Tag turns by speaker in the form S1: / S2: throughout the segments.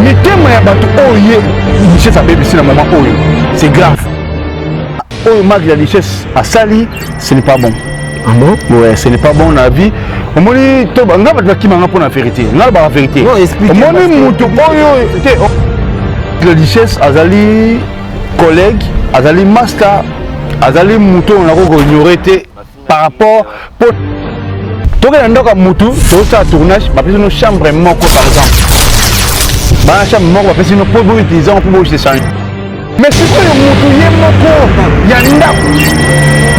S1: mais thème ya bato oye richesse a bébé na moment oyo c'est grave oyo marque la richesse à sali ce n'est pas bon.
S2: Ah bon?
S1: Ouais, ce n'est pas bon la vie. On m'a dit to banga ba ki manga pour la vérité. Na ba vérité.
S2: Non, expliquez.
S1: On m'a dit muto oyo la richesse azali collègue, azali master, azali muto on a ko ignorer par rapport pour toke ndoka mutu to sa tournage ba pesi no chambre moko par exemple. Ba chambre moko ba pesi no pour utiliser pour se changer. Mais c'est quoi le mutu yemoko ya ndako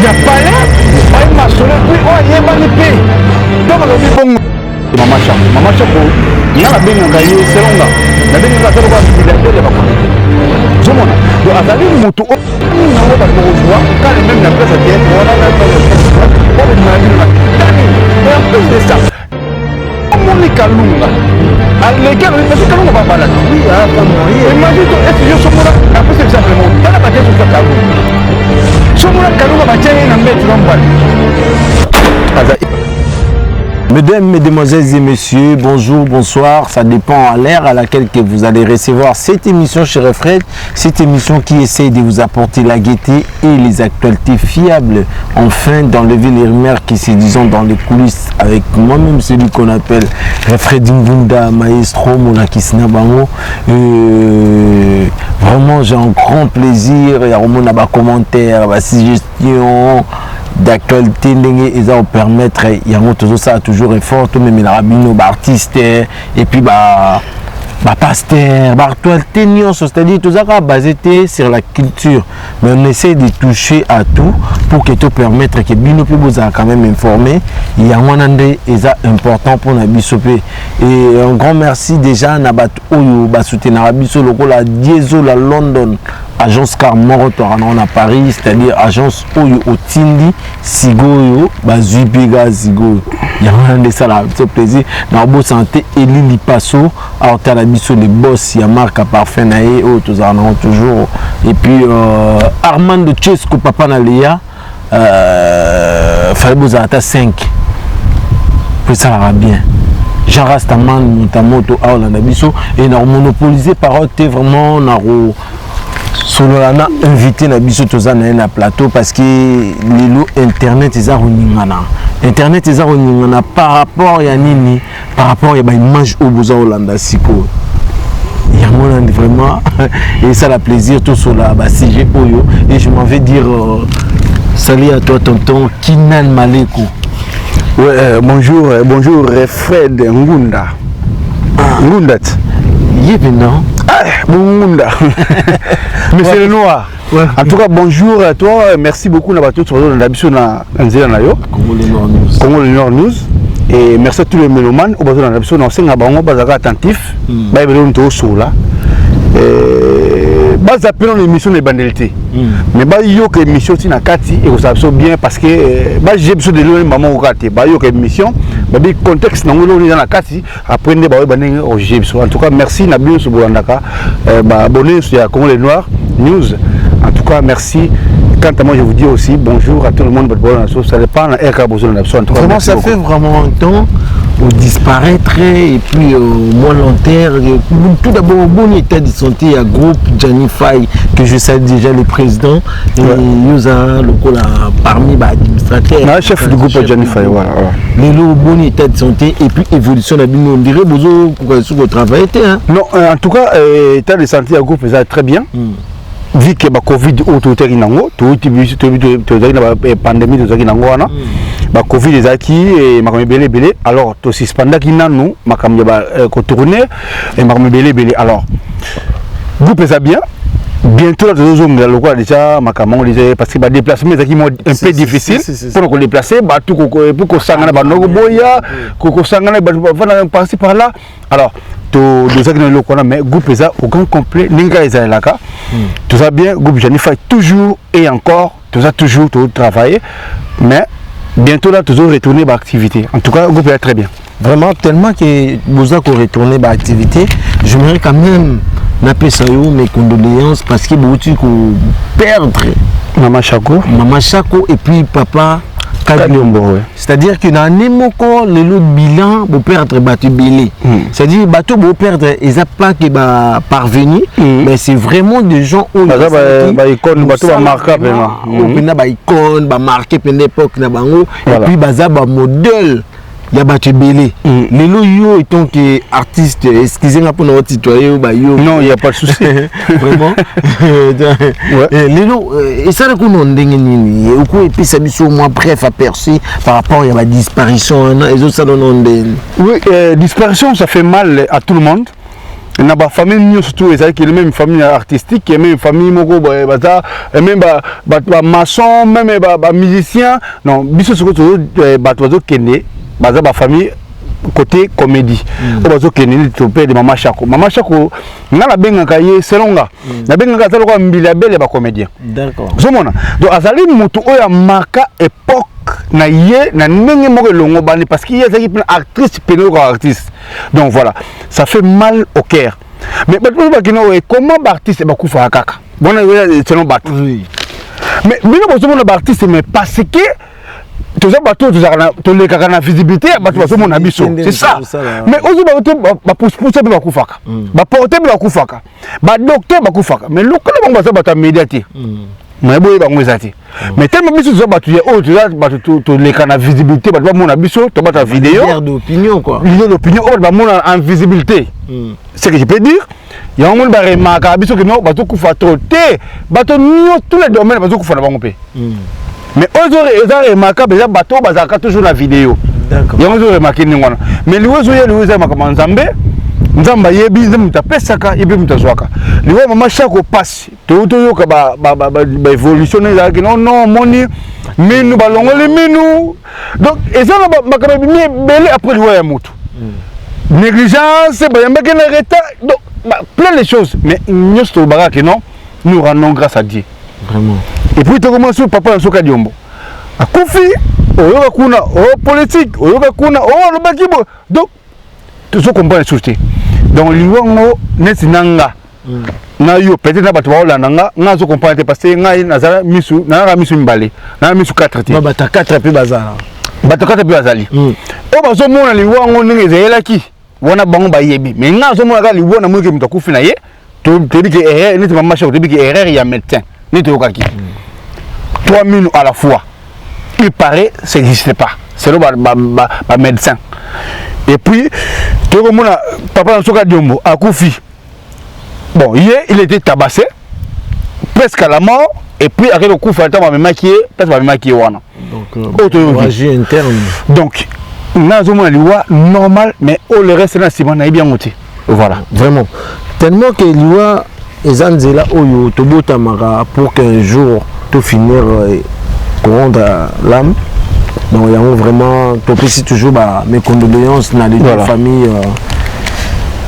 S1: ya palais ba masolo puis o yeba ni pe donc le bon maman cha ko na la benga ngaye selonga na benga ka ko ba bidate ba ko zomona do azali mutu o na ngo ba ko joa quand même na presse bien on a la on est mal et en plus de ça mon kalunga aleke no parce que kalunga ba bala oui ah imagine to est je somona après c'est simplement dans la bataille sur kalunga somona kalunga ba tiene na mettre l'embal.
S2: Mesdames, mesdemoiselles et messieurs, bonjour, bonsoir, ça dépend à l'ère à laquelle que vous allez recevoir cette émission chez Refred, cette émission qui essaie de vous apporter la gaieté et les actualités fiables, enfin d'enlever les rumeurs qui se disent dans les coulisses avec moi-même, celui qu'on appelle Refred Ngunda, maestro, Monakisina Bango. Vraiment, j'ai un grand plaisir, il y a un commentaire, des suggestions d'actualité et ça va permettre il y a ça toujours fort même les rabbins artistes et puis pasteur actualité c'est-à-dire tout ça basé sur la culture mais on essaie de toucher à tout pour que te permettre que bino plus vous a quand même informé il y a un et ça important pour la bisopé et un grand merci déjà na bat oyo ba soutenir biso lokola Diesel la London agence Carmoroto à Paris, c'est-à-dire agence Oyo Otindi, Sigoyo, Bazuibiga Sigoyo. Il y a un de ça là, c'est plaisir. Dans la bonne santé, Eli Passo, alors tu as la mission de boss, il y a marque à parfum naé, tous en toujours. Et puis Armando Chesco, Papa Nalia, fallait vous à 5. Puis ça va bien. Jean Rastaman, Montamoto, Aolanda Bisso, et nous monopolisé par vraiment Naro. Solo lana invité na biso tozana na plateau parce que lelo internet eza roningana internet eza roningana par rapport ya nini par rapport ya ba image au boza Holanda siko ya mona vraiment et ça la plaisir tout cela ba CG oyo et je m'en vais dire salut à toi tonton Kinan Maleko.
S1: Ouais bonjour Fred Ngunda. Ngundat.
S2: Yévenan.
S1: Ngunda. Monsieur le Noir. Ouais. En tout cas, bonjour à toi. Merci beaucoup d'avoir tout sur l'habitude na Nzela Nayo. Congo le Nord News. Et merci à tous les mélomanes. Au besoin de l'habitude, on sait que attentif. Bah, il y a sur là. Bah, appelons l'émission de bandalité. Mais bah, il y a une émission qui n'a kati et vous savez bien parce que bah, j'ai besoin de l'eau maman au kati. Bah, il y a une émission. Bah, le contexte dans le kati. Après, bah, au GBSO. En tout cas, merci Nabil Soubourandaka. Bah, abonnez sur Congo le Noir News. En tout cas, merci. Quant à moi, je vous dis aussi bonjour à tout le monde. Ça dépend de RK Bozo.
S2: Comment ça fait vraiment un temps au disparaître et puis au moins long terme. Tout d'abord, au bon état de santé, à groupe Janify, que je sais déjà le président, et Yosa, le parmi les administrateurs.
S1: Chef du groupe Janify, voilà.
S2: Le bon état de santé et puis évolution de la on dirait Bozo, pour travailler.
S1: Non, en tout cas, l'état de santé à groupe, c'est très bien. Vu que la Covid autour nango la pandémie de nango wana ba Covid est acquis et makambe belé alors to suspenda ki nanu makambe ba ko tourner et makambe belé alors groupe ça bien bientôt la deuxième le quoi déjà makamon déjà parce que ba déplacement est un peu difficile pour nous déplacer ba tout pour ko sangana ba nogo boya ko sangana ba passer par là alors deux ans le qu'on a mais groupe ça au grand complet ninga ezalaka tout ça bien groupe Janify toujours et encore tout ça toujours tout travailler mais bientôt là toujours retourner à activité en tout cas groupe est très bien
S2: vraiment tellement que vous avez retourné à activité j'aimerais quand même n'appeler ça mes condoléances parce que vous avez perdre
S1: Maman Chako
S2: et puis papa
S1: Kadiombo.
S2: C'est-à-dire que dans n'importe le bilan pour perdre bateau belé. C'est-à-dire bateau pour perdre ils a pas qui va parvenir mais c'est vraiment des gens où
S1: ba icône bateau va marquer vraiment.
S2: Ba icône ba marquer pendant l'époque na bango et puis baza ba modèle ya bateau belé. Lelo yo étant que artiste excusez-moi pour notre tutoyer ba yo.
S1: Non, il y a pas de souci.
S2: Vraiment. Lelo et ça le coup non ndenge nini et puis puis ça biso moi bref aperçu par rapport à la disparition et autres ça non.
S1: Oui, disparition ça fait mal à tout le monde. Na ba famille surtout ezali que même famille artistique et même famille moko baza même ba maçon même ba musicien non biso surtout ba tozo kende baza ba famille côté comédie o bazo kende to père de Mama Chako nga la bengaka ye selonga na bengaka talo ko mbila bele ba comédien
S2: d'accord
S1: zomona donc azali mutu oya marka époque na ye na ndenge moko longo bani parce qu'il y a des actrices pénales artistes donc voilà ça fait mal au cœur mais comment artiste ba kufa kaka bon selon bat
S2: oui
S1: mais bino bozo na artiste mais parce que tous les bateaux tous les kaka na visibilité bateau bozo na biso c'est ça mais ozo ba pousse ba kufaka ba porter ba kufaka ba docteur ba kufaka mais lokala bango baza bata médiaté mais boye bango ezati mais tellement biso zo batu o to les kana visibilité ba mona biso to bata vidéo
S2: leader d'opinion quoi
S1: leader d'opinion o ba mona en visibilité c'est que je peux dire il y a un monde ba remarquer biso que non bato kufa trop té bato nyo tous les domaines bato kufa na bango pe mais eux remarquer déjà bato bazaka toujours la vidéo
S2: d'accord
S1: il y a un remarquer ni wana mais lui ozo makama nzambe nzamba yebi nzambe mutapesaka yebi mutazwaka liwo Mama Chako passe to yoka ba évolution ezalaki non moni minu balongoli minu donc ezana makaba bien belé après liwo ya mutu négligence bayambaki na retard donc plein de choses mais nyosto baraka non nous rendons grâce à Dieu
S2: vraiment
S1: et puis to commence papa Nsoka Diombo akufi oyoka kuna politique oyoka kuna lobaki bo donc tout ce qu'on peut soucier donc liwango netinanga na yo peut-être na bato ba nanga nga zo comprendre parce que nga nazala misu na misu mbale na misu 4 ti
S2: bata 4 pe bazala
S1: bato 4 pe bazali o bazo mona liwango ndenge zelaki wana bango ba yebi mais nga zo mona ka liwana mweke mutakufi na ye to tebi ke erreur neti Mama Chako tebi ke erreur ya médecin neti okaki 3 minutes à la fois il paraît ça n'existe pas c'est le ba médecin et puis tu vois mon papa Nsoka Diombo akufi bon il était tabassé presque à la mort et puis après le coup fallait me maquiller presque me maquiller wana
S2: donc hémorragie interne
S1: donc nazo mona liwa normal mais le reste na sima na bien monté voilà
S2: vraiment tellement que liwa ezanzela oyo tobota mara pour qu'un jour to finir rendre l'âme donc il y a vraiment toujours mes condoléances dans les deux familles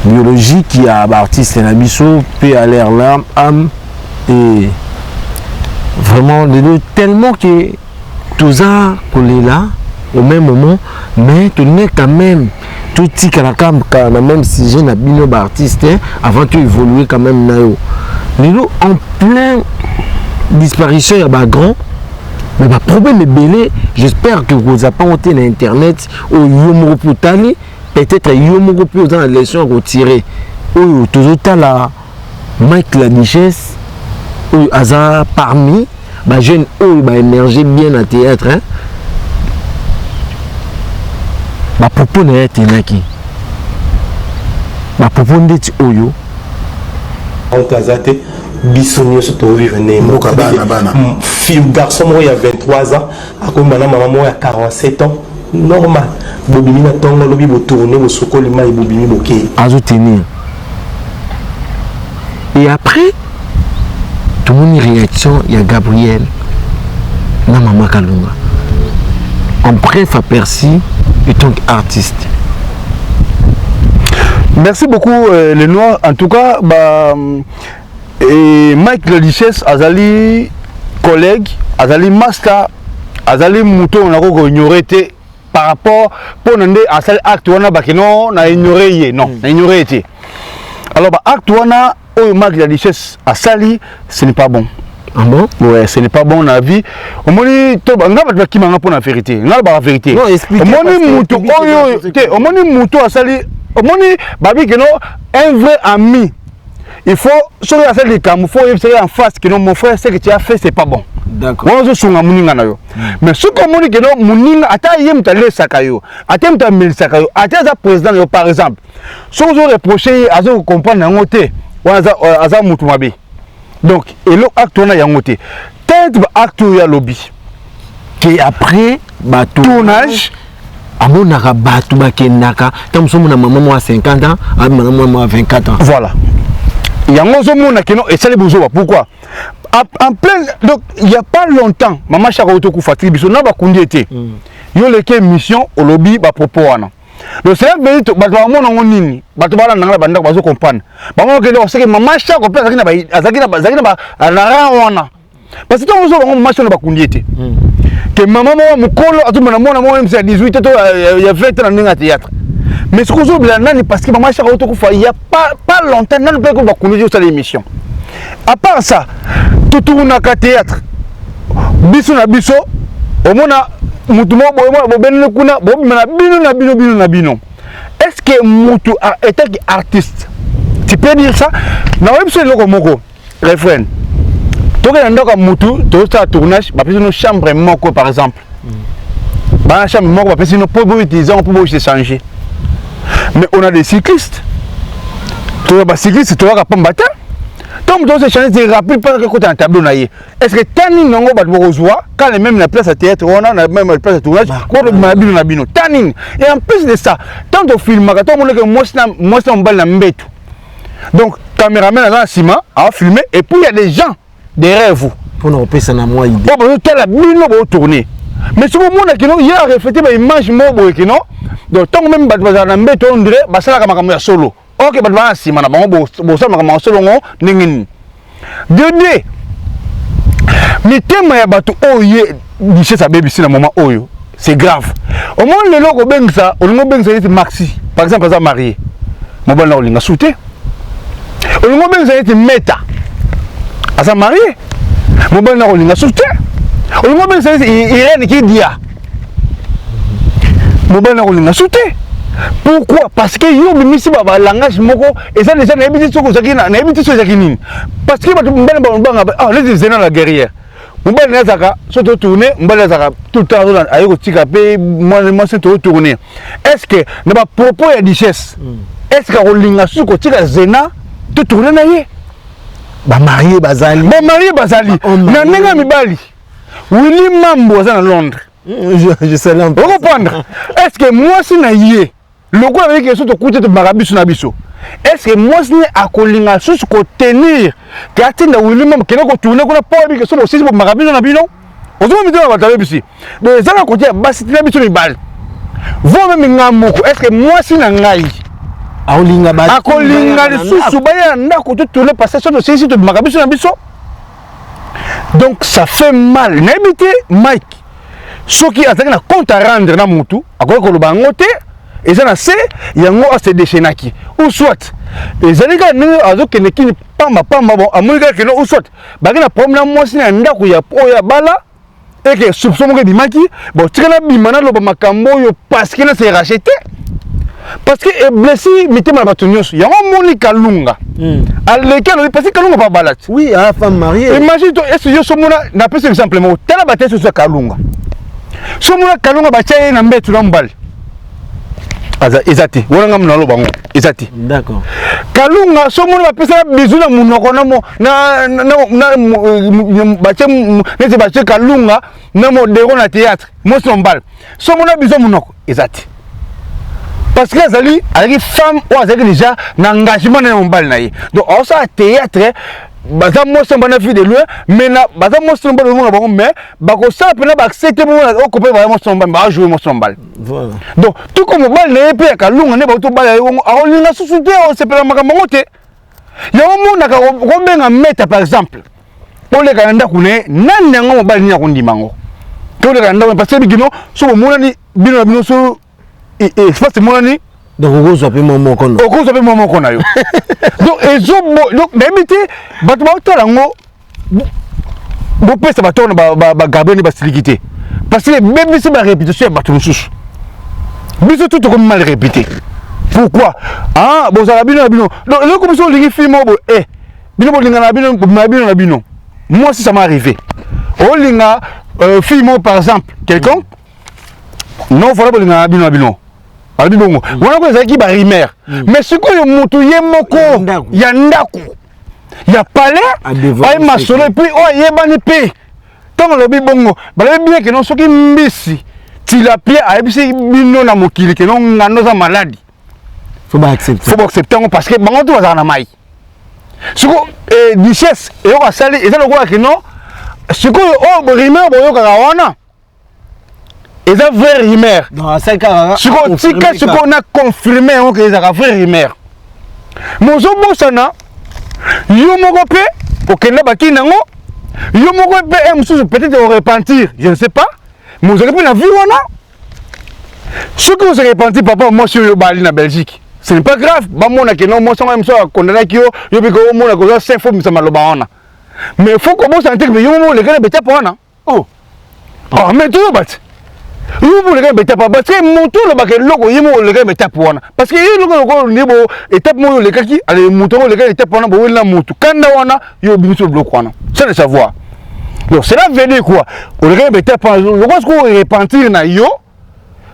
S2: biologiques qui a artiste na biso puis à l'air l'âme et vraiment les deux tellement que tout ça qu'on est là au même moment mais tu n'es quand même tout petit quand même si j'ai un bino artiste avant tu évoluer quand même nayo Lilo en plein disparition il y a grand mais le problème est belé j'espère que vous n'avez pas monté sur internet ou yomo potali peut-être yomo peut dans la leçon retirée ou toujours la Mike la Duchesse ou hasard parmi bah jeune ou bah énergie bien à théâtre hein bah propos n'est tenaki bah propos ndeti oyo
S3: en Kazate bisonio surtout vivre né film garçon moi il y a 23 ans à comme maman moi il y a 47 ans normal bobimi na tongo lobi bo tourner bo sokoli mai bobimi boké
S2: azo tenir et après tout le monde réaction il y a Gabriel na Mama Kalunga en bref aperçu en tant qu'artiste.
S1: Merci beaucoup les Noirs en tout cas et Mike la Duchesse azali collègue azali master azali muto on a ignoré par rapport pour nande asali acte wana bakeno na ignoré non na ignoré été alors acte wana Mike la Duchesse asali ce n'est pas bon
S2: Ah bon?
S1: Ouais, ce n'est pas bon la vie. Au moins, tu vas qui m'a pour la vérité. Non, la vérité.
S2: Non, explique.
S1: Au moins, au moins, mouton a sali. Au moins, babi que non, un vrai ami. Il faut, sur la salle de camp, il faut essayer en face que non, mon frère, ce que tu as fait, c'est pas bon.
S2: D'accord.
S1: On se souvient de mais ce qu'on dit que non, Mouninga, attends, il y a un sakayo, attends, il y a un sakayo, attends, il président, par exemple. Si on reproche, à ce qu'on comprend, un côté, ou à ça, Moutumabi. Donc, et l'autre acte, on a un côté. Peut-être acte, il y a lobby.
S2: Et après,
S1: tournage.
S2: Amonaka batu bakendaka tam somo na maman moi 50 ans à maman moi 24 ans.
S1: Voilà. Il y a un monde qui et ça les besoins. Pourquoi? En plein, donc il n'y a pas longtemps, maman Chakaoto Koufati biso na ba kundi été. Yo leke mission au lobby ba propos wana. Donc c'est un to ba to mona ngonini, ba to bala ngala banda ba zo comprendre. Ba mo ke do c'est que maman Chakaoto pe azaki na ba na wana. Parce que on zo ba maman Chakaoto ba kundi été. Que maman mo mukolo atuma mona mo MC à 18 to il y a 20 ans dans théâtre. Mais ce qu'on oublie là parce que maman Chakaoto Koufati il y a pas longtemps nan pe ko ba kundi sur l'émission. À part ça, tout tourne à théâtre. Biso na biso, au mona mutu mo bo benno kuna bo na bino. Est-ce que mutu est un artiste? Tu peux dire ça? Na web sur le moko refrain. To que ndaka mutu to ça tournage, ba pesi no chambre moko par exemple. Ba chambre moko ba pesi no pour utiliser on peut se changer. Mais on a des cyclistes. To ba cycliste to ka pambata. Tant que tu changes de rapide parce que tu as un tableau naïe. Est-ce que Tanning n'en va pas voir quand les mêmes la place à théâtre, on a la même place à tournage, quand on a bien nabino. Tanning. Et en plus de ça, tant de films, quand on a que moi c'est balle na mbetu. Donc caméraman là ciment a filmé et puis il y a des gens derrière vous.
S2: Pour nous repasser na moi idée.
S1: Bon ben quelle bino va tourner. Mais ce moment là qui non il a reflété ba image mo boy qui non. Donc tant même ba na mbetu on dirait ba sala kama ya solo. Ok, bah voilà, si madame, bon ça, ma selon n'ingin. Deux, mais thème ya bateau oh yé, chez sa bébé si na moment oh yo, c'est grave. Au moins le logo beng ça, au moins beng ça c'est maxi. Par exemple, ça marié, mon bon là on l'a sauté. Au moins beng ça c'est méta. À ça marié, mon bon là on l'a sauté. Au moins beng ça c'est Irène qui dit ah. Mon bon là on l'a sauté. Pourquoi? Parce que yo bimisi ba langage moko et ça déjà na ebiti soko zakina na ebiti soko zakini parce que batu mbana ba ah les zena la guerrière mbana na zaka soto tourner mbana zaka tout le temps ayoko tika pe moi c'est tout tourner est-ce que na ba propos ya richesse est-ce que rolinga soko tika zena tout tourner na ye
S2: ba marié bazali
S1: na nenga mibali Willy Mambo za na Londres
S2: je sais là
S1: on comprendre est-ce que moi si na ye le coup avec les autres côtés de Marabiso Nabiso. Est-ce que moi, je n'ai à coller sur ce tenir Gatine de William qui n'a pas tourné qu'on a pas avec ce aussi pour Marabiso Nabino? On se met dans la ici. Mais ça va côté Bassi Nabiso les balles. Vous même Namoko, est-ce que moi, si n'angaï
S2: à Olinga Bas
S1: à Colinga de Sous-Soubaya, n'a qu'au tout le passage de ces de Marabiso Nabiso. Donc ça fait mal. N'habitez Mike. Ce qui a un compte à rendre dans mon tout, à quoi qu'on le bangote. Et ça n'a c'est il y a un assez déchaînaki ou soit les allégas nous avec qui ne pas bon à mon gars que non ou soit bah que la problème moi c'est un ndako ya po ya bala et que soupçon que bimaki bon tu kana bimana lo ba makambo yo parce que c'est racheté parce que est blessé mettez ma batonnios il y a un moni kalunga à lequel parce que kalunga pas balat
S2: oui à la femme mariée
S1: imagine toi est-ce que yo somona n'a pas simplement tala batesse sur kalunga somona kalunga ba tchaye na mbetu na mbali Ezati, wala ngam nalo bango, ezati.
S2: D'accord.
S1: Kalunga somo na pesa bizu na munoko na bache neti bache kalunga na modero na théâtre, mo sombal. Somo na bizu munoko, ezati. Parce que azali, avec femme ou azali déjà na engagement na mombal na ye. Donc on ça théâtre baza mo somba na vie de loin, mais na baza mo somba de loin bango mais bako ça pena ba accepter mo o couper vraiment somba ba jouer mo sombal.
S2: Voilà.
S1: Donc tout comme bal ne pe kalunga ne ba to bal a linga susute o se pela makambo ngote. Ya mo na ka ko meta par exemple. Pour les Canada kune nan ngo bal ni ko ndimango. To le Canada parce que bigino so mo ni bino so et c'est mo ni
S2: donc on va appeler mon kono.
S1: On va appeler mon kono yo. Donc et donc d'habitude batba tolango bon pesa bato na ba Gabriel ba silikité parce que même si ba réputation ba tout sous biso tout comme mal répété pourquoi ah bon ça bino donc le comme ça lingi film bo bino bo linga na bino moi si ça m'est arrivé o linga film par exemple quelqu'un non voilà bo linga na bino abi bongo wana ko ezaki ba rimer mais ce que yo mutu ye moko ya ndako ya palais ay masolo puis o yebani pe tant lobi bongo bala bien que non soki mbisi ti la plie a ebisi bino na mokili que non ngano za maladie faut accepter parce que bango to za na mai siko richesse et o sali et ça le quoi que non siko o rimer bo yo ka wana et ça vrai rimer
S2: non ça ka
S1: siko tika siko na confirmer on que ça vrai rimer mozo bosana yo moko pe okenda baki nango yo moko pe msusu peut-être au repentir je ne sais pas mais vous avez la vie wana ce que vous avez repenti papa moi sur yo bali na Belgique ce n'est pas grave ba mona que non moi ça même ça condamné ki yo biko mona ko 5 fois misa maloba wana mais faut que vous sentez que yo mo le gars beta wana oh mais tout bat yo mo le gars beta pas parce que moto le ba que loko yimo le gars beta wana parce que yo loko ni bo étape mo le kaki ale moto le gars étape wana bo wela moto kanda wana yo biso bloc wana ça le savoir donc cela veut dire quoi le gars beta pas le quoi ce qu'on repentir na yo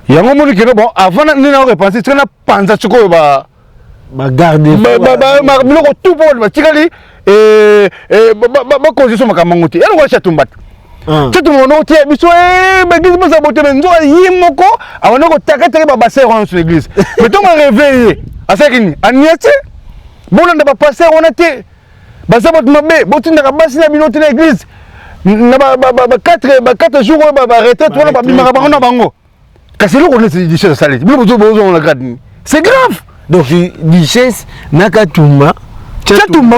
S1: yango moni que bon avant ni na repentir tu na panza chiko ba
S2: garder
S1: ba biloko tout pour ba tikali ba condition makamangote elle va chatumbat tout le monde tie biso ba église ba saboter nzo yimoko awana ko takataka ba passer sur l'église mais to ma réveiller asakini aniati bona nda ba passer on te ba sabot mabe botinda ka basi na binote na église na ba 4 jours ba retraite wana ba bimaka bango na bango kasi lo connaît ces richesses salées c'est grave
S2: donc richesse nakatumba
S1: chatumba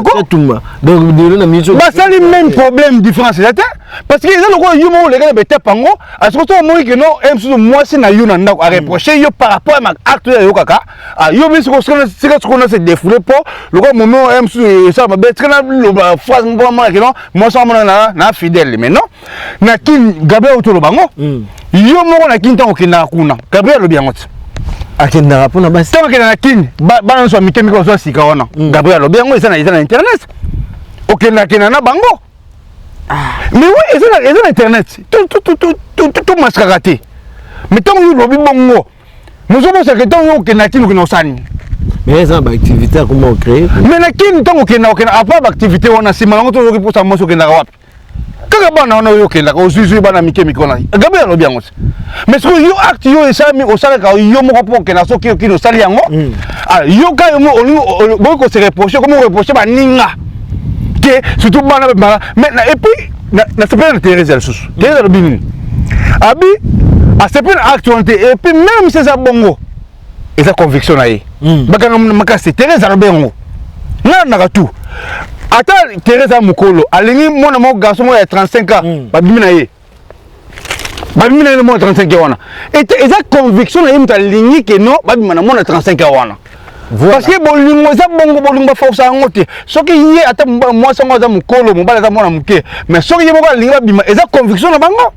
S2: donc de na miso
S1: ba sali même problème différence là parce que ils ont le yumo les gars beta pango à ce que moi que non m moi c'est na yuna ndako à reprocher yo par rapport à acte yo kaka yo bi ce qu'on a se défouler pour le gars moment m ça ba bet kana lo phrase moi que non moi ça na fidèle mais non na kin Gabriel autour bango yo moko na kin tango kina kuna Gabriel lo biangot
S2: akenda rapona basi
S1: tango kina na kin ba so mikemiko so sika wana Gabriel lo biango ça na internet okenda kina na bango mais oui ils ont internet tout mascarate mais tant que lo bi bongo nous sommes ça que tant que na kin ko sani
S2: mais ça ba activité comment créer
S1: mais na kin tango kina après ba activité wana sima ngo to pour ça mo so kina wapi kaka bana wana yo kenda ko zuzu bana mikemiko na Gabriel lo biango mais ce que yo acte yo esami o sala ka yo moko po kena so ki no sali yango yo ka yo mo ko se reprocher comment reprocher ba ninga que surtout bana maintenant et puis na s'appelle Thérèse sous Thérèse lo bini abi a s'appelle actualité et puis même c'est ça bongo et sa conviction na ye baka maka c'est Thérèse lo bengo na tout ata Thérèse mukolo alingi mona mo garçon mo ya 35 ans babimi na ye le mo 35 ans wana et ça conviction na ye mta lingi que non babima na mo 35 ans wana parce que bolingo za bongo bolingo força ngote soki ye ata moi sango za mukolo mo bala za mona muke mais soki ye mo ba lingi babima et ça conviction na bango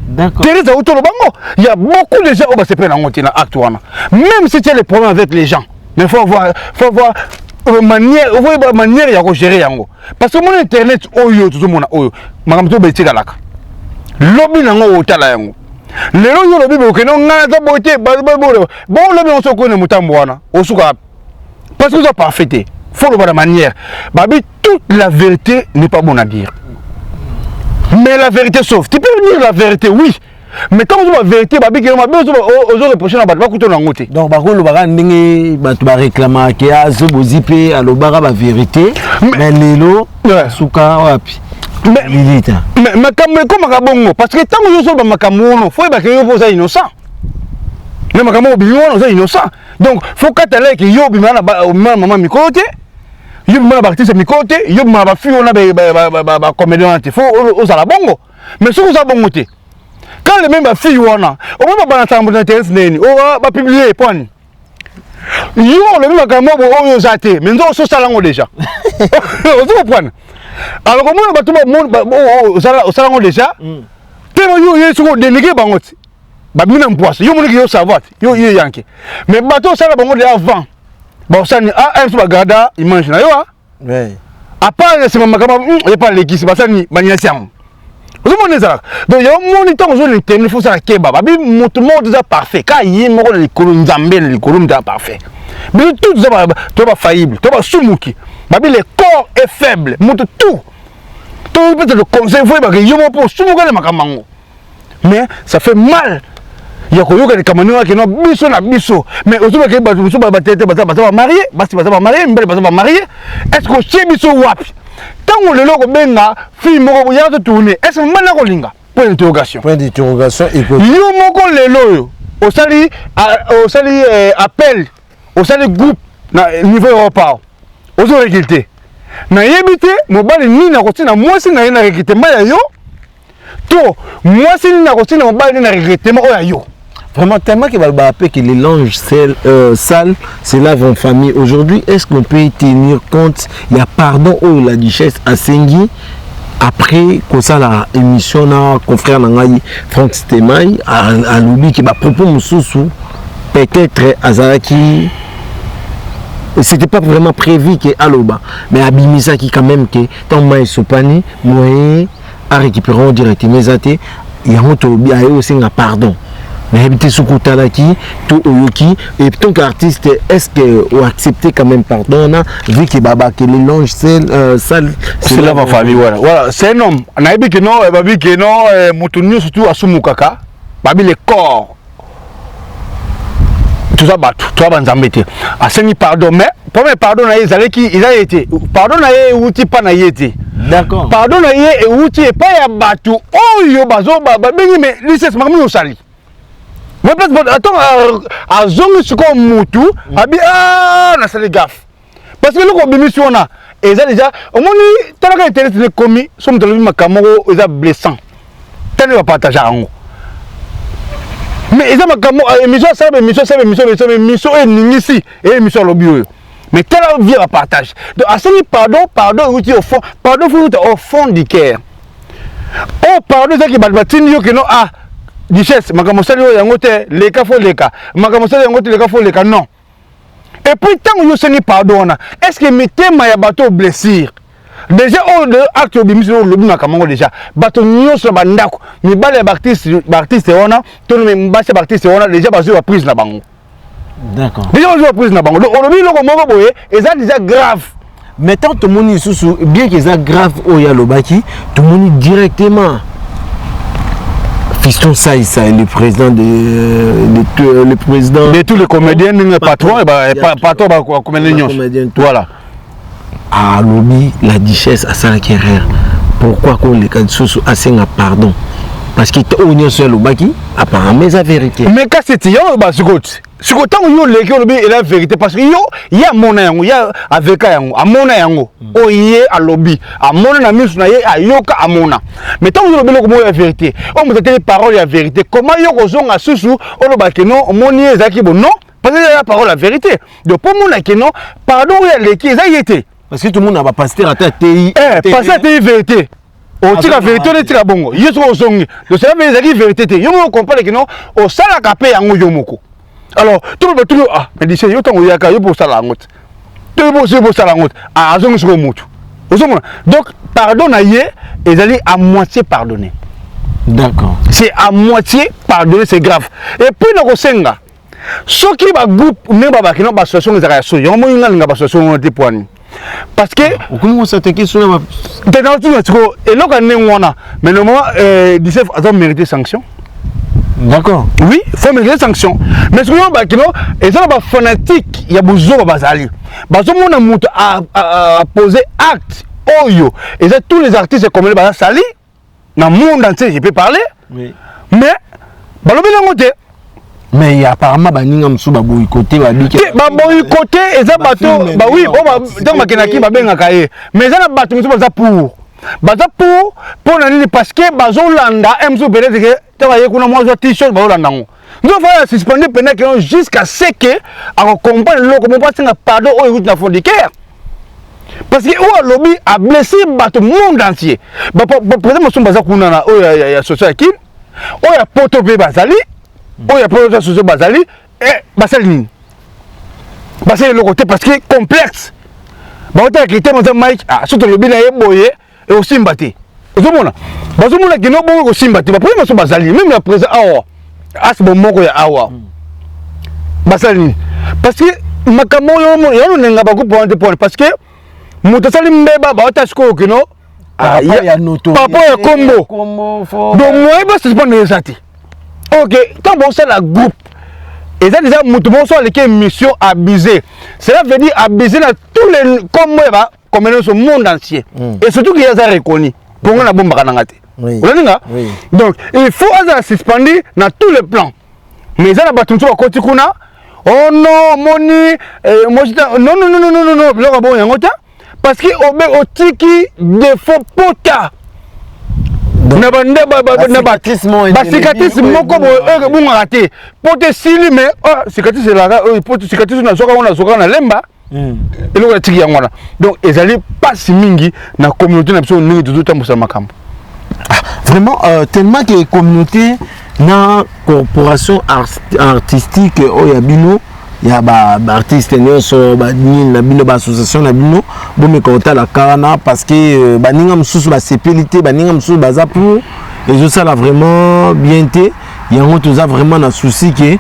S1: d'accord Thérèse autour bango il y a beaucoup de gens au ba se prendre ngote na acte wana même si tu as les problèmes avec les gens mais faut voir manière ya ko gérer yango parce que mon internet oyo tout mona oyo makamto betika laka lobby nango otala yango lelo yo lobby bo keno ngana to bote bon lobby on so ko ne mutambo wana osuka parce que ça parfaité faut le voir de manière babi toute la vérité n'est pas bonne à dire mais la vérité sauve tu peux dire la vérité oui mais tant que la vérité babi que mabe aux autres prochains ba kuto na ngote
S2: donc ba ko lo ba ndenge ba to ba réclamer que azo bozipe alobara ba vérité mais lelo suka wapi
S1: mais makamwe ko makabongo parce que tant que yo so ba makamono faut ba que yo posa innocent le makamo biwono ça innocent donc faut katala que yo bima na maman mikote yo bima na artiste mikote yo bima ba fi ona ba comédien faut osala bongo mais ce que ça bongo te quand les mêmes filles wana au moins ba ensemble d'intérêt neni o ba publier point yo le même makambo oyo zate mais ndo so salango déjà on se comprend alors comment bato ba au salon déjà tellement yo sont délégué bangot ba mina mpoise yo moniki yo savoir yo yanke mais bato sala bango de avant ba sani ah un ba gada image na yo
S2: oui
S1: à part c'est makaba y a pas l'équipe ba sani banyasiam vous monez ça donc yo moniteur zo le terme il faut ça keba ba bi moto déjà parfait ka yi moko le kolo nzambe le kolo nda parfait mais tout ça to ba faillible to ba sumuki ba bi le corps est faible moto tout peut-être le conseil faut ba que yo mo pour sumuka le makamango mais ça fait mal ya ko yoka le kamano ke no biso na biso mais ozuba ke ba biso ba tete ba marié basi ba marié mbele ba marié est-ce que chez biso wapi tango le loko benga film moko ya to tourner est-ce que mana ko linga point d'interrogation
S2: et que
S1: yo moko le loyo au sali appel au sali groupe na niveau européen ozo réquilté na yebité mobali ni na kotina mwasi na yena réquilté ma yo to mwasi ni na kotina mobali na réquilté ma oya yo.
S2: Vraiment, tellement que les langes sales se lavent en famille. Aujourd'hui, est-ce qu'on peut tenir compte? Il y a pardon ou la duchesse à Sengi après que ça la émission na confrère Nangaï Franck Stemay à l'oubli qui va propos Moussoussou peut-être Azaraki. C'était pas vraiment prévu que Aloba, mais Abimisa qui quand même que tant Maï Sopani, moi à récupérer directement mes athées, il y a aussi un pardon. Mais habiter sous Koutalaki, tout Oyoki, et tant qu'artiste, est-ce que vous acceptez quand même pardon, vu que Baba, que les langes sales,
S1: c'est là ma famille, voilà. C'est un homme. On a dit que non, Babi que non, Moutouni surtout à Soumukaka, Babi les corps. Tout ça, tout ça, banzambete. À Seni pardon, mais, premier pardon, il a été. Pardon, il a outil pas na été.
S2: D'accord.
S1: Pardon, il a outil pas ya batu. Oh, yo, bazo, mais lycée, mamie au sali. Mais attends, à zongi sur comme moutou, na sali gaffe. Parce que le commission on a, et ça déjà, au moins, tant que internet est commis, son de l'humain camaro, ils ont blessant. Tant que partager en haut. Mais ils ont émission est ici, et émission lobby. Mais tel vie à partage. Donc, à ce niveau, pardon, au fond, pardon, au fond du cœur. Oh, pardon, c'est qui va que non, ah. Duchesse, makamosali yo yango te leka fo leka. Makamosali yango te leka fo leka non. Et puis tant yo seni pardon na, est-ce que mitema ya bato blessure? Déjà au de acte obimisi au lobi makamango déjà. Bato nyonso bandako, mi bale artiste ona, to me mbase artiste ona déjà bazo ba prise na bango.
S2: D'accord.
S1: Déjà bazo ba prise na bango. Donc lobi loko moko boye, et ça déjà grave.
S2: Mais tant tout le monde sous bien que ça grave au Yalobaki, tout le monde directement Fiston Saïssa est le président le président
S1: de tous les comédiens, patron et patron comédien. Voilà.
S2: À lobby la duchesse à sa carrière. Pourquoi qu'on les cas sous assez un pardon? Parce qu'il est sur le baki, apparemment c'est la vérité.
S1: Mais quand c'est yo bah c'est autant yo les qui lobby est la vérité parce que yo il y a mon yango, il y a avec yango, à mon yango. Oh yé à lobby, à mon na misu na yé à yoka à mona. Mais tant que lobby le comment la vérité. On me donne les paroles la vérité. Comment yo kozonga susu on le baki non, mon yé zaki bon non parce que la parole la vérité. Donc pour mon que non, pardon il y a les qui ça y était.
S2: Parce que tout le monde n'a pas passé à tête TI.
S1: Passer à TI vérité. O tira vérité le tira bongo. Yo so zongi. Donc c'est la vérité. Yo mo comprendre que non, o sala kapé yango yo moko. Alors, tout le monde ah, mais dit c'est yo tango yaka yo pour ça la ngote. Tout le monde pour ça la ngote. Ah, zongi sur mutu. Donc pardon na yé, ils allaient à moitié pardonner.
S2: D'accord.
S1: C'est à moitié pardonner, c'est grave. Et puis na kosenga. Ce qui va groupe même ba ki non ba situation les araso. Yo mo yinga nga ba situation te poani. Parce que
S2: comment ça te question là
S1: et là quand on a mais normalement 17 a mérité sanction.
S2: D'accord.
S1: Oui, il faut mériter sanction. Mais ce que nous et ça va fanatique, il y a besoin de bazali. Bazo mon amour a posé acte oyo et ça tous les artistes comme les bazali sali dans le monde entier, je peux parler.
S2: Oui.
S1: Mais balobi langote.
S2: Mais il y a apparemment baninga msu ba boycotté ba biki.
S1: Ba boycotté et ça bateau bah oui, on va donc makenaki ba benga kaye. Mais ça na bateau msu baza pour. Baza pour nani parce que bazo landa msu peut-être que travailler kuna moi t-shirt ba landa ngo. Nous va suspendre pendant que jusqu'à ce que à comprendre le comment pas singa pardon au route na fond du cœur. parce que o lobby a blessé bato monde entier par exemple son baza kuna o ya social kin o ya poto be bazali o ya poto social bazali et basali nini basali le côté parce que complexe ba ota critère mo Mike surtout lobby na yeboye et aussi mbaté ozomona bazomona kino bongo ko simbati ba problème so bazali même la présent awa asbo moko ya awa basali parce que makamo yo nenga ba ko point parce que moto sali mbeba ba ota siko kino
S2: ya
S1: papa ya combo donc moi ba c'est pas nécessaire OK quand bon c'est la groupe et ça déjà moto bon soit les mission abusée cela veut dire abuser dans tous les comme moi ba comme dans le monde entier et surtout qu'il y a ça reconnu pour on a bombe kanangate oui. Donc il faut avoir suspendu dans tous les plans mais ça la batunzo ba koti kuna oh non moni moi non biloko bon yangota parce que obe otiki défaut pota na bande ba cicatrice moko bon raté pote sili mais cicatrice la pote cicatrice na soka na lemba et le tiki yangona donc ezali pas si mingi na communauté na biso ningi tout tambusa makambo
S2: vraiment tellement que communauté na corporation artistique oyabino ya ba artiste nyonso ba nini na bino ba association na bino bo me kota la kana parce que ba ninga msusu ba sepelité ba ninga msusu baza pour et je ça là vraiment bien té yango toza vraiment na souci que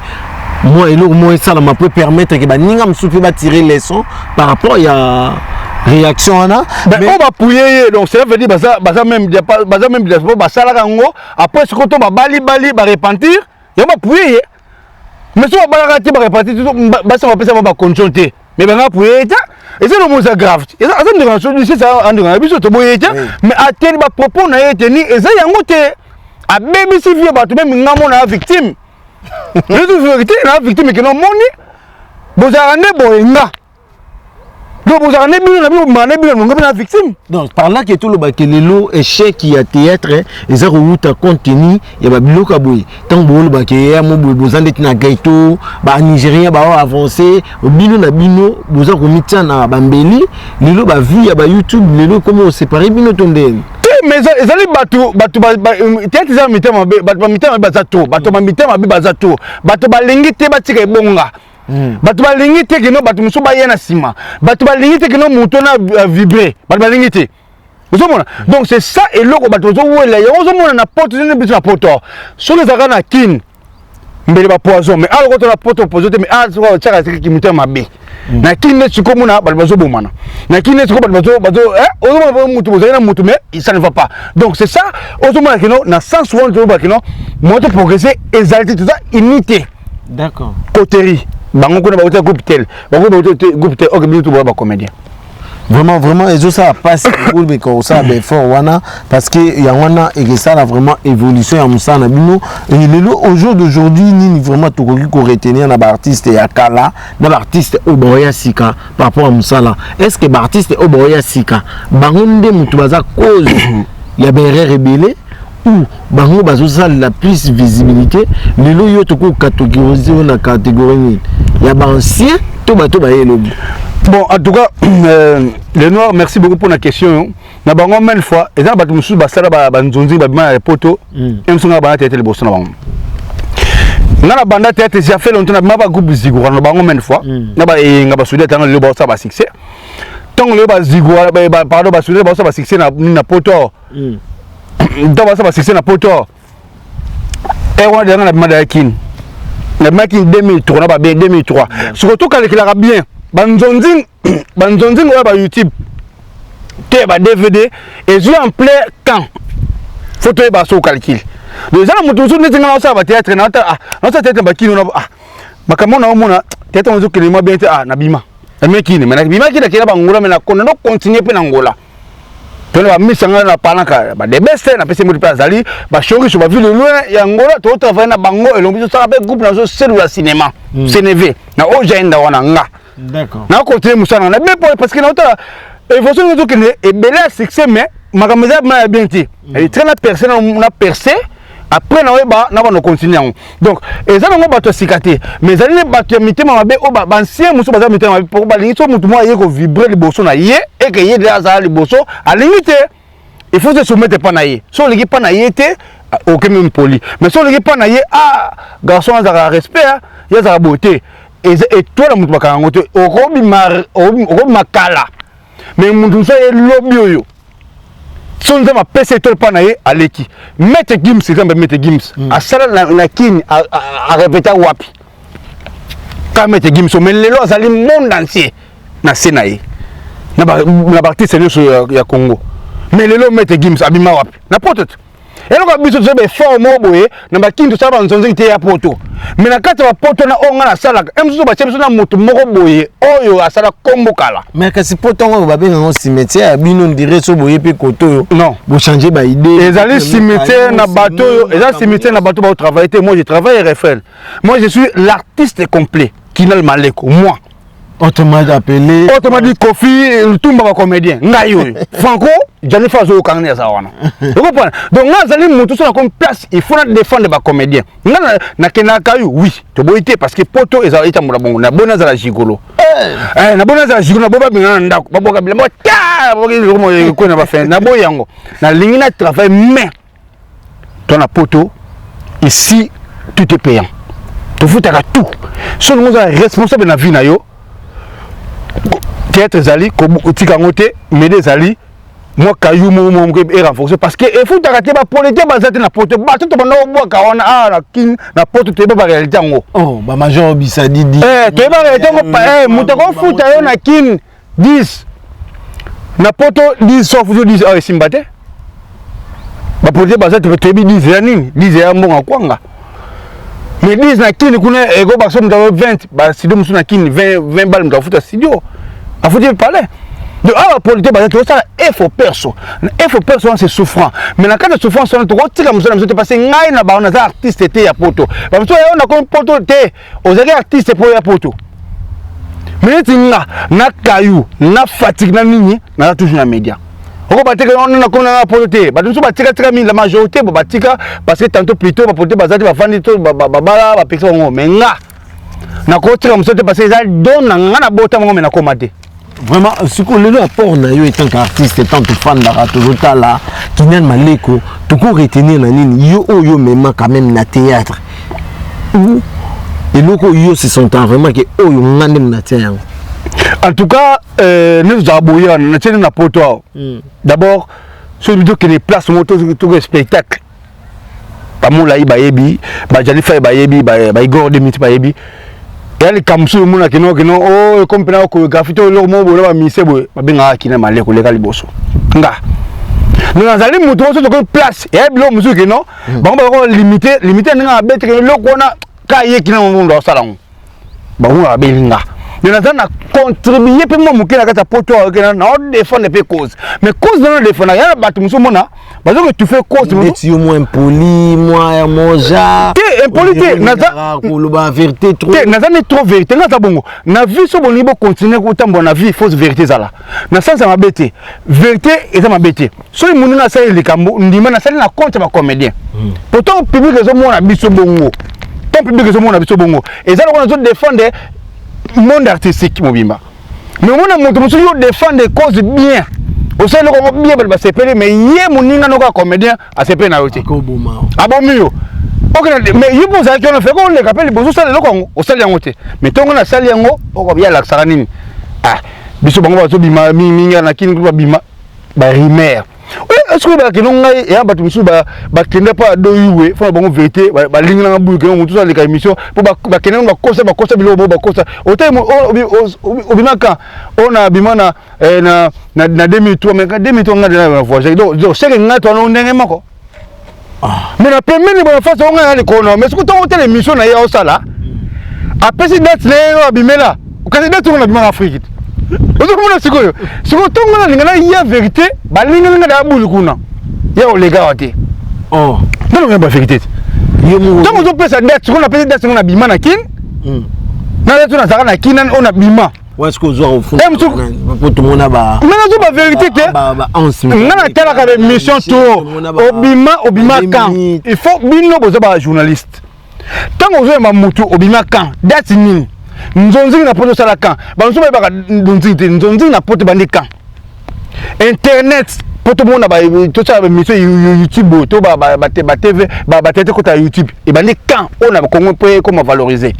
S2: moi et l'autre moi ça là m'a peut permettre que ba ninga msusu ba tirer les sons par rapport ya réaction là
S1: mais on va pouiller donc ça veut dire baza même ça là ngo après ce qu'on va bali ba repentir ya ba pouiller mais si on va rater ba repentir ça va passer ba consulter mais ba pouiller et c'est le mot ça grave et ça ne dérange pas ça en dérange biso to boyer mais atteindre ba propos na yeteni et ça yango te a baby si vieux ba to même ngamo na victime le tout vérité na victime qui non moni bozarane boyenga
S2: donc par là que tout le bakelelo échec qui a théâtre et ça route contenu il y a biloka boy tant bolo bakeya mo bozande na gaito ba nigérien ba avancer bino na bino boza ko mitana bambeli lelo ba vie ya ba YouTube lelo comment séparer bino tondeni
S1: mais ezali batu théâtre za mitema batu mitema bazato batu mitema bazato batu balengi te batika ebonga batu balingi te kino batu musu ba yena sima batu balingi te kino muto na vibrer batu balingi te ozomona donc c'est ça et loko batu zo wela yo ozomona na porte ne biso na porte sur les agana na kin mbele ba poison mais alors quand on a porte opposé mais so ko chaka ki muto mabe na kin ne chiko muna batu bazo bomana na kin ne chiko batu bazo ozomona muto bozo na muto mais ça ne va pas donc c'est ça ozomona kino na sens one to ba kino moto progresser exalter tout ça unité
S2: d'accord
S1: coterie bango kuna ba groupe tel groupe tel ok bien tout ba comédien
S2: vraiment et ça passe pour me ko ça be fort wana parce que ya wana et que ça la vraiment évolution ya musana bino et lelo au jour d'aujourd'hui ni vraiment to ko retenir na ba artiste ya kala na ba artiste oboya sika par rapport à musala est-ce que ba artiste oboya sika bango nde mutu baza cause ya bere rebelle ou bango bazosa la plus visibilité lelo yo to ko catégoriser na catégorie ya ba ancien to ba yelo.
S1: Bon, en tout cas, les Noirs, merci beaucoup pour la question. Na bango même fois, et ça batu musu basala ba nzonzi ba bima poto, emsunga ba tete le bosso na bango. Na la banda tete ça fait longtemps na ba groupe Zigura na bango même fois. Na ba nga ba soudé tanga le bossa ba succès. Tant le ba Zigura pardon ba soudé ba succès na poto. Dans ba succès na poto. Et on a na madakin. Na makin 2003 na ba 2003. Surtout quand il a bien banzonzing ouais ba YouTube te ba DVD et jouer en plein camp photo ba so calcul déjà na mutu so netinga na sa ba théâtre na ta na sa théâtre ba kino na makamona o mona théâtre mo zo kelema bien te na bima na mekini mais na bima ki da kila ba ngola mais na kono no continuer pe na ngola to na misanga na panaka ba de best na pese mo pe azali ba shongi so ba ville loin ya ngola to travailler na bango et l'ombi so sa ba groupe na so c'est le cinéma CNV na ojenda wana nga.
S2: D'accord.
S1: Na continuer musana na bien parce que na autre évolution nous que et bel succès mais makameza ma bien ti et très na personne na percé après na weba na ba no continuer. Donc eza ngo bato sikate mais ezali ne bato ya mitema mabe o ba ancien muso baza mitema mabe pour ba lingi so mutu mo yeko vibrer liboso na ye et que ye de azali liboso a limite il faut se soumettre pas na ye so ligi pas na ye te aucun même poli mais so ligi pas na ye garçon azaka respect ya za beauté et toi la mutu bakanga ngote okobi makala mais mutu so ye lobi oyo so nous avons PC tout le panaye à l'équipe. Maître Gims, c'est un Maître Gims. À ça la kin à répéter wapi. Quand Maître Gims, mais les lois allaient monde entier na Sénaï. Na partie c'est le Congo. Mais les lois Maître Gims abima wapi. N'importe. Et donc abiso tu sais fort moboye na ba kin to ça ba nzonzi te ya poto. Mais na kati ba poto na onga na sala. Emso ba tshemso na moto moko boye. Oyo asala kombo kala.
S2: Mais kasi poto ngo ba benga ngo cimetière bino ndire so boye pe koto.
S1: Non,
S2: Vous changez ba idée.
S1: Les allées cimetière na bateau, les allées cimetière na bateau ba travailler. Moi je travaille RFL. Moi je suis l'artiste complet. Kinal Maleko, moi.
S2: Autrement appelé.
S1: Autrement dit Kofi, tout le comédien. Ngayo. Franco, j'en ai fait au Canada ça wana. Vous comprenez? Donc là vous allez monter sur la place, il faut défendre les comédiens. Na kenakayu oui, to boité parce que poto ezala ita mura bongo na bona za la gigolo. Na bona za la gigolo na boba bina ndako, baboka bila ta, boki ko na ba faire na boyango. Na lingi na travail mais ton poto ici tout est payant. Tu faut ta tout. Si nous sommes responsables de la vie na yo théâtre zali ko tika ngote mais des ali moi kayu mo est renforcé parce que il faut t'arrêter ba politique bazate na poto ba tout bana bo ka wana na kin na poto te ba réalité ngo
S2: oh ba major bisadi di
S1: te ba réalité ngo mutako futa yo na kin 10 na poto 10 sauf 10 simbate ba politique bazate te bi 10 ya nini 10 ya mbonga kwanga mais 10 na kin kuna ego ba so mutawo 20 ba sido musu na kin 20 balles mutawo futa studio a faut dire parler de la politique basée tout ça effort perso c'est souffrant mais na quand souffrance on te tika muso na muso te passer ngai na ba on a artiste te ya poto ba muso on a comme poto te aux artistes pour ya poto mais tinga na kayu na fatigue na nini na toujours na média on va tika on a comme na poto te ba muso ba tika la majorité ba tika parce que tantôt plutôt ba politique basée ba fandi to ba personne mais nga na ko tika muso te passer ça donne na bota mo mais na komate.
S2: Vraiment, ce qu'on le rapport na yo étant qu'artiste, étant que fan d'art, tout ça là, qui n'a maleko, tout qu'on retenir na nini, yo même quand même na théâtre. Et loko yo se sont vraiment que yo ngandem na théâtre.
S1: En tout cas, nous avons na théâtre na poto. D'abord, celui qui les place moto tout le spectacle. Pas mon laï bayebi, ba jali fa bayebi, ba igor de mit bayebi. Yali kamsu muna kino oh comme pena ko grafito lo mo bo ba misebo ba benga kina male ko leka liboso nga nous allons muto so de place et bilo musu kino ba ko limiter nga betre lo ko na ka ye kina mo ndo salon ba ko ba nga nous allons contribuer pe mo mukina kata poto kina na défendre pe cause mais cause non défendre ya ba tu musu mona ba que tu fais cause
S2: tu moins impoli moi moja
S1: impolité naza
S2: la vérité trop
S1: naza ni trop vérité naza bongo na vie so boni bo continuer ko tambo na vie fausse vérité zala na sens ma bête vérité et ça ma bête so muni na sali likambo ndima na sali na compte ba comédien pourtant public zo mona biso bongo ton public zo mona biso bongo et ça on doit défendre monde artistique mobimba mais on a montré yo défendre cause bien au sein de bien ba sepelé mais yé moninga no ka comédien a sepelé na yote
S2: ko boma
S1: abomio mais il faut ça qu'on fait qu'on les rappelle bonjour ça le Congo au sali yango mais tongo na sali yango oko bia la sara nini biso bango bazo bima minga na kini ba bima ba rimer est-ce que ba kino ngai ya batu biso ba kende pa do yiwe fo bango vérité ba linga na bu kino mutu ça les émission pour ba kende ba kosa bilo ba kosa ote o bima ka ona bima na 2003 mais 2003 ngada na voyage donc c'est que ngata no ndenge mako mais la première bonne face on a les kono mais ce que tu as l'émission na ya osala après c'est date na abimela quand c'est date on a bima Afrique ozo komona sikoyo siko tongo na lingana ya vérité ba lingana da bulu kuna ya olega wate non ba vérité yo mo zo pesa date on a pesa date on a bima na kin na date on a saka na kin on a bima
S2: est-ce que vous avez au fond
S1: pour tout le monde ba mais la vérité te ngana tala ka mission to obima kan il faut bino boza ba journaliste tango zo ma mutu obima kan that's nini nzonzi na poto sala kan ba nso ba nzonzi na poto bandi kan internet poto mona ba to ça mission YouTube to ba TV ba tete kota YouTube et bandi kan on a comment comment valoriser.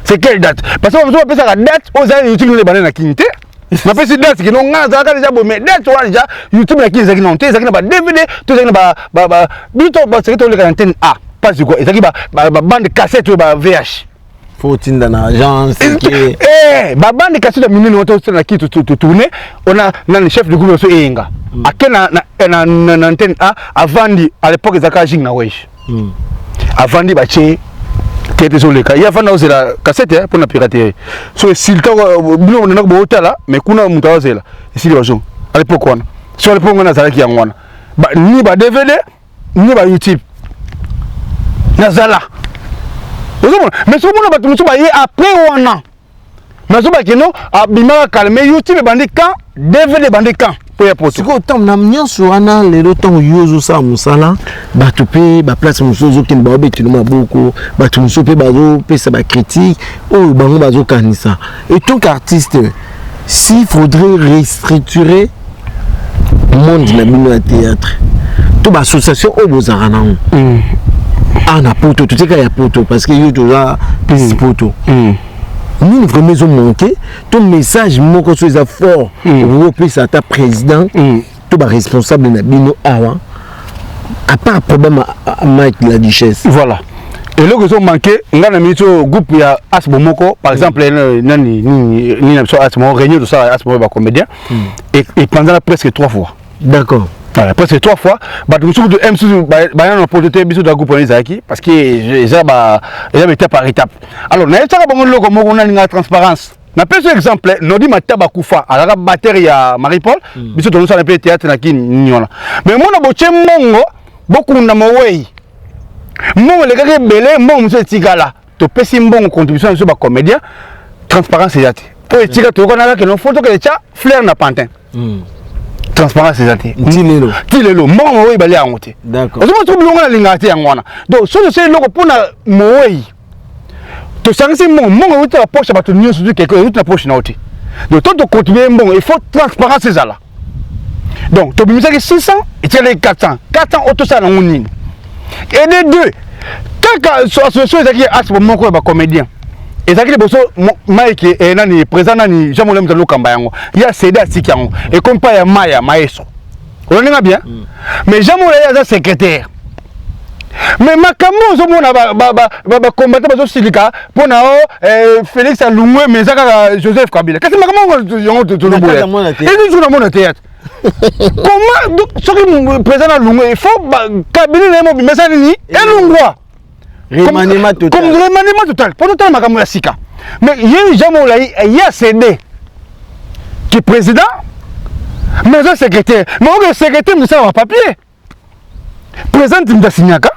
S1: C'est quelle date? Parce que on peut faire la date aux années YouTube les bananes à quinte. Ma petite date qui n'ont pas déjà bon mais date on déjà YouTube la quinte qui n'ont pas ça qui n'a pas DVD tout ça qui n'a pas plutôt c'est que les quarantaine A pas du quoi et ça qui ba bande cassette ou ba VH.
S2: Faut-il dans l'agence qui
S1: ba bande cassette de minute on tourne la quinte tout tourner on a le chef du groupe so Enga. À quel na antenne A avant à l'époque Zaka Jing na wesh. Avant di ba che qui était sur le cas. Il y a la cassette pour la piraterie. So s'il t'a bien on a beau là, mais kuna mutawaze là. Ici les gens. À l'époque on. Sur l'époque on a ça qui a on. Ba ni ba DVD ni ba YouTube. Nazala. Mais ce monde ba tout ba après on a. Mais ce ba que non abima calmer YouTube bandi quand DVD bandi quand.
S2: C'est quoi autant n'amnion sur ana les temps yozo ça musala batupé ba place musozo kin ba betu ma beaucoup batu musope bazo pesa ba critique ou bango bazo kanisa et tant qu'artiste s'il faudrait restructurer le monde de la théâtre to ba association au bozarana ana poto tout ça ya poto parce que yo déjà plus poto nous vraiment maison manqué ton message mon que tu es fort européen ça ta président tu es responsable na bino awa à part problème à Mike la duchesse
S1: voilà et là que ont manqué ngana mito groupe ya Asbomoko par exemple nani ni na so Asmo réunion de ça Asmo ba comédien et pendant presque 3 fois
S2: d'accord.
S1: Voilà, presque 3 fois. Bah, tout de M bah, on peut te biso de groupe Nizaki parce que j'ai étape par étape. Alors, n'a pas bon logo mo on a une transparence. Na pèse exemple, no di mataba kufa à la batterie à Marie-Paul, biso to ça le théâtre na kin nyona. Mais moi na boche mongo beaucoup na mowei. Mongo le gars belé mongo monsieur tigala. To pesi mbongo contribution sur ba comédien transparence yati. Pour etiga to kona que no photo que cha fleur na pantin. Transparence c'est ça. Tilelo mon oui balé en côté.
S2: D'accord.
S1: Parce que tout le monde a l'ingati en wana. Donc ce c'est logo pour na moi. To sangi mon oui la poche ba to news sur quelque chose la poche na oti. Donc tout de continuer bon il faut transparence c'est ça là. Donc to bimisa que 600 et tu les 400. 400 auto ça na nini. Et les deux tant que association qui a ce moment quoi ba comédien. Et ça qui est bosso Mike et nani présent nani Jean Molem Zalo Kamba yango il a cédé à Sikiango et comme pas ya Maya Maeso on est bien mais Jean Molem est secrétaire mais makambo zo mona ba combattre bazo silika pona Félix Alungwe mais ça Joseph Kabila qu'est-ce makambo yango to no boya et nous na mona théâtre comment donc ce qui présent Alungwe il faut Kabila mo mais ça ni elungwa
S2: remaniement total.
S1: Comme remaniement total. Pour total makambo ya sika. Mais il y a jamais là il y a cédé qui président mais le secrétaire. Mais le secrétaire ne sert à papier. Président de Signaka.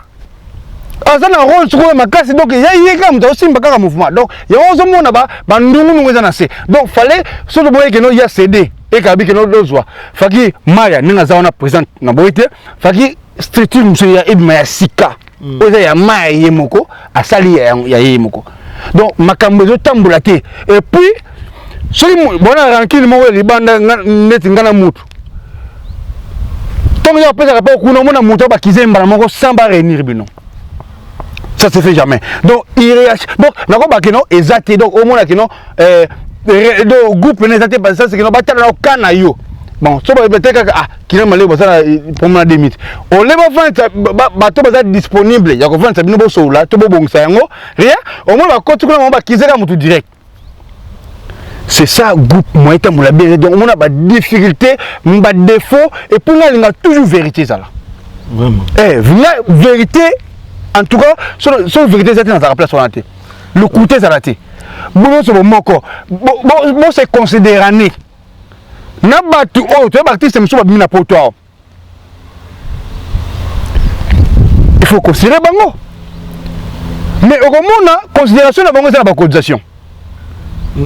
S1: Asa na rôle sur makasi donc il y a comme aussi mbaka mouvement. Donc il y a onze monde ba ndungu ngeza na se. Donc fallait ce le boye que no il y a cédé et kabi que no dozwa. Faki Maya ninga zaona président na boite. Faki structure monsieur ya Ibma ya sika. Oza ya Maya yemoko asali ya yemoko. Donc makambo zo tambola te et puis celui bona rankini mo libanda neti ngana mutu. Tant que pesa pas kuna mona mutu ba kizemba moko samba réunir bino. Ça se fait jamais. Donc il réagit. Donc nako ba keno exact donc au moins keno do groupe nezate pas ça c'est que no batala na kana yo. Bon, so peut-être que qui n'a malé ça pour moi 2 minutes. On les va faire bateau ba disponible. Ya ko faire ça bino bo so là, to bo bongsa yango. Rien, au moins ba continuer on ba kizera mutu direct. C'est ça groupe moi étant la bien donc on a pas difficulté, pas défaut et pour nous il y a toujours vérité ça là.
S2: Vraiment.
S1: Vérité en tout cas sur vérité ça dans la place on a été. Le côté ça là été. Bon ce moment encore. Bon c'est considéré. Na batu oh tu es artiste monsieur ba mina poto. Il faut considérer bango. Mais au moins considération na bango c'est la cotisation.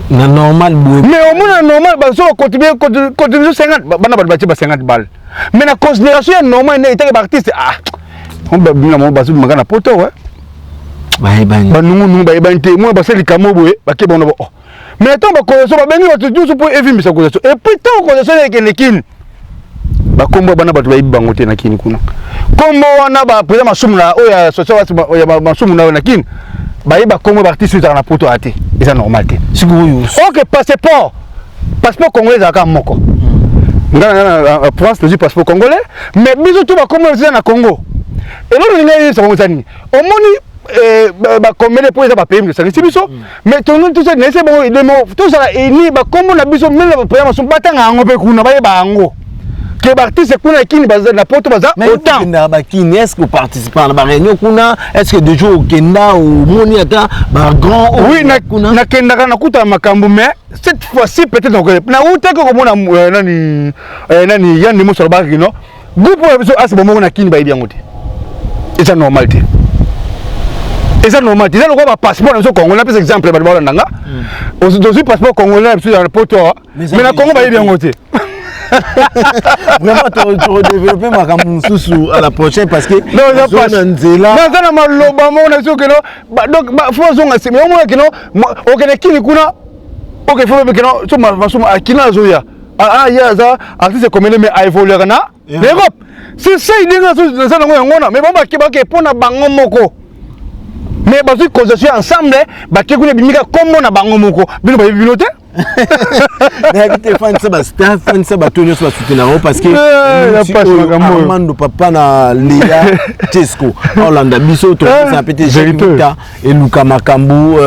S2: na normal boue.
S1: Mais au moins normal bazo contribution 50 bana ba 50 balles. Mais la considération est normale n'était que artiste ah on ba bina mo bazo magana poto ouais. Ba nungu ba ibante moi ba seli kamo boue ba ke bono oh. Mais tant ba condition ba bengi ba tout pour éviter sa condition. Et puis tant condition est que nekin ba kombo bana ba tuba bango te na kini kuna. Kombo wana ba président masumna oya social oya masumna na kini. Ba kombo ba artiste na poto ate. Et ça normal te. Ok, passeport congolais à Moko. Dans France, le passeport congolais, mais bisous tout va comme na Congo. Et là, on est sur Mozani. Au moins, combien de points ça va payer, mais tout ça, c'est bon, tout ça, et ni, comme on a besoin, même la première, son battant à Ango, Pekuna, Bango. Que l'artiste kuna kini baza na poto baza autant
S2: na bakini est-ce que participe à la réunion kuna est-ce que de jour au Kenda ou moni ata ba grand
S1: oui na Kenda kana kuta makambo mais cette fois-ci peut-être na utaka ko mona nani yandi mo solba kino groupe biso asibo mo na kini ba ibiango te et ça normalité et ça normalité ça le passeport na congolais par exemple ba ba ndanga aussi passeport congolais biso na poto mais na Congo ba ibiango te.
S2: Vraiment, tu redévelopper ma camouflage à la prochaine parce que
S1: non, ça passe. Non, ça n'a pas l'obama, on a sûr que non. Donc, faut zonga, mais au moins que non. Ok, les kini kuna. Ok, faut que non. Sur ma façon, à kina zoya. Ah, il y a ça. Artiste comme mais à évoluer na. L'Europe. C'est ça, il dit que ça n'a pas mais bon, bah, qui pour na bango moko. Mais parce que quand je suis ensemble, bah, qui connaît bien comment on a bango moko. Bien, bah, bibliothèque.
S2: N'habitez pas ça staff ça batonner sur soutenir parce que Armando papa na Léa Tesco Hollande biso to ça pété Jerita et Luka Makambu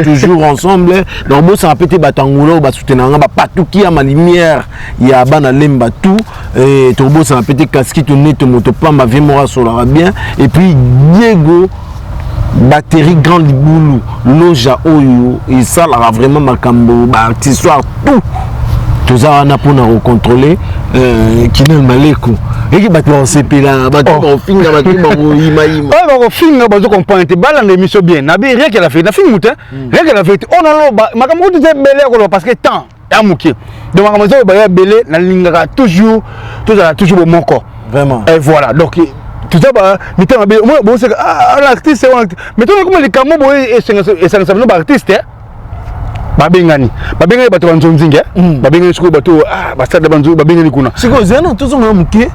S2: toujours ensemble donc bon ça pété batangolo ba soutenir ba patuki à ma lumière il y a bana lemba tout et turbo ça pété casquette net moto pamba vemora sur la bien et puis Diego batterie grand liboulou loja oyo et ça là vraiment makambo ba histoire tout ça on a pour nous contrôler Kinel Maleko et qui battre on sepela battre on finga battre on ima
S1: ah on finga bazo comprendre te bala l'émission bien na bien rien qu'elle a fait na film mutin rien qu'elle a fait on a lo makambo tu sais belé ko parce que temps ya muké donc makambo zo ba belé na lingaka toujours mon corps
S2: vraiment
S1: et voilà donc tout ça bah mais moi bon c'est l'artiste mais toi comment les camo et ça ne s'appelle pas artiste ba bengani bato banzonzinga ba bengani siko bato ba stade banzo ba bengani kuna
S2: siko zeno tout ça muke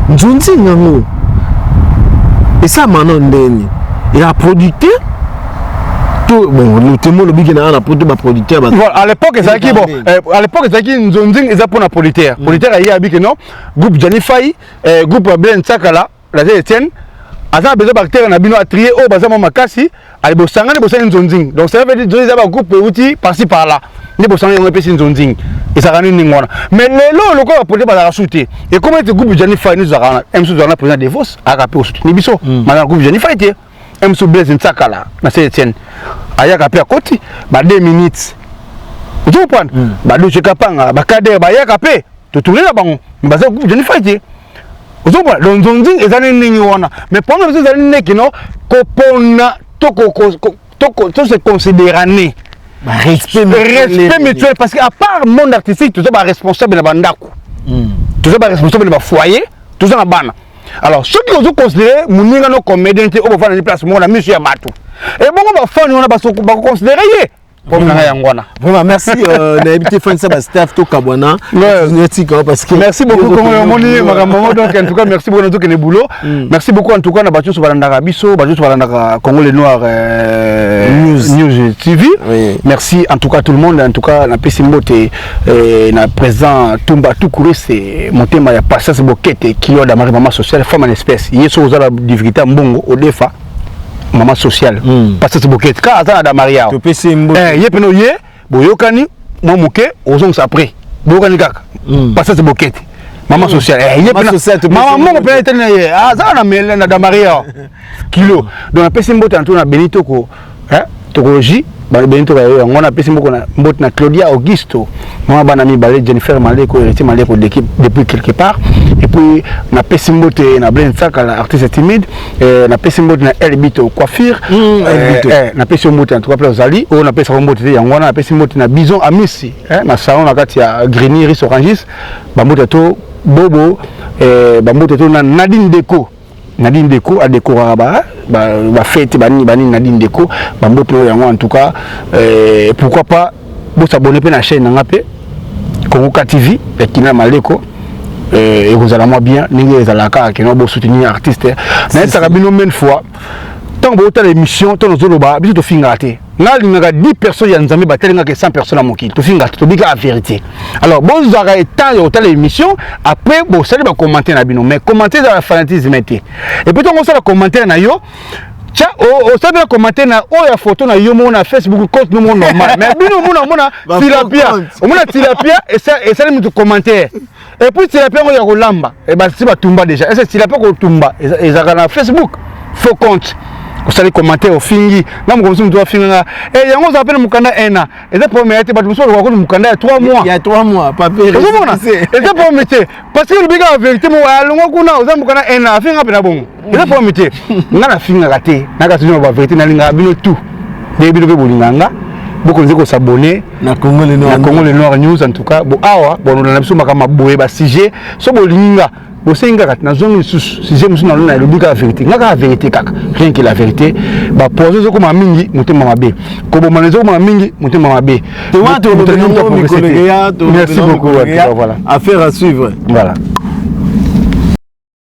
S2: nzonzinga ngo et ça maintenant ndeni il a producteur tout bon le témoin le bigena na producteur
S1: voilà à l'époque ça qui bon à l'époque ça qui nzonzinga ça pour na producteur il y a big non groupe Janifai groupe Ben Sakala la Etienne asa besoin bactéries na bino a trier au bazama makasi ali bosanga ne bosanga nzonzing donc ça veut dire que ça groupe outil par-ci par-là ne bosanga on pesi nzonzing et ça rani ningona mais le ko apporter ba la souter et comment ce groupe Janifai nous a MC Zorna président de Vos a capé au soutenir biso maintenant groupe Janifai te MC Blaise Ntsakala na Etienne aya capé à côté ba 2 minutes tu comprends ba do chekapanga ba kader ba ya capé to tourner la bango ba ça groupe Janifai te donc zonzing ezali ningi wana mais pendant que ezali neki no kopona to se considérané respect mutuel parce que à part monde artistique tout ça ba responsable na bandako tout ça ba responsable na foyer tout ça na bana alors ceux qui ont considéré muninga no comédien te au faire des places mon ami sur bateau et bon on va faire on a ba considérer
S2: vraiment merci n'habitez fan ça staff to kabwana parce que
S1: merci beaucoup comme moni makambo donc en tout cas merci beaucoup notre boulot merci beaucoup en tout cas na bato so balanda biso bato so balanda Congo les Noirs News TV merci en tout cas tout le monde en tout cas na pesi mbote na présent Tumba Tukuru c'est motema ya Passas Bokete kilo da maman sociale femme en espèce yeso za la divinité mbongo odefa maman sociale parce que Bokete ka azana da Maria
S2: to pesi mbote
S1: yepeno ye boyokani mo muke ozong sapre boyokani kaka parce que Bokete maman sociale yepena maman mo pe etena ye azana mele na da Maria kilo donc pesi mbote en tout na Benito ko tokologie Benito ba ngona pesi mbote na Claudia Augusto maman bana mi balé Jennifer Maleko héritier Maleko d'équipe depuis quelque part et puis na pesimbote na Blaine Saka l'artiste timide na pesimbote na Elbito coiffure na pesimbote en tout cas Ozali on appelle ça mbote yango na pesimbote na Bison Amisi na salon na kati ya Grenier Riz Orangis bambote to Bobo bambote to na Nadine Deco a décoré ba fête bani Nadine Deco bambote yango en tout cas pourquoi pas vous s'abonner à la chaîne Nangapé Congo TV et Kina Maleko et vous allez moi bien n'ingé la carte qui nous soutenir artiste mais ça rabino même fois tant que vous l'émission tant nous autres biso to fingaté n'a 10 personnes y a nzambe batelinga que 100 personnes à mon kill to fingaté to biga la vérité alors bon vous aurez temps au l'émission après bon ça va commenter na bino mais commenter dans la fanatisme et puis on va commenter na yo tiens, au stade de la commentaire, il y a photo na yomo na Facebook compte nous normal. Mais bino mona tilapia, mona tilapia et ça les commentaires. Et puis tilapia on y a rolamba. Et ben c'est pas tumba déjà. Et c'est tilapia ko tumba. Et ça na Facebook. Faut compte. Vous allez commenter au fingi. Là mon comme doit finir. Et yango ça appelle mukanda 1 an. Et ça pour mettre ba muso ko mukanda 3 mois. Il y a 3 mois, pas pire. Et ça pour mettre parce que le biga la vérité mo alongo kuna oza mukanda 1 an finga pena bon. Et ça pour mettre ngana finga raté. Naka toujours la vérité na linga bino tout. Bino pe bolinganga. Beaucoup de s'abonner
S2: na Congo le
S1: Noir News en tout cas. Bon awa bon on a biso makama boye ba sujet so bolinga. Bosenga kat na zone sous si je me suis dans la vérité ngaka vérité kaka rien que la vérité ba poser zo comme mingi motema mabe ko bo manezo comme mingi motema mabe
S2: merci beaucoup voilà affaire à suivre
S1: voilà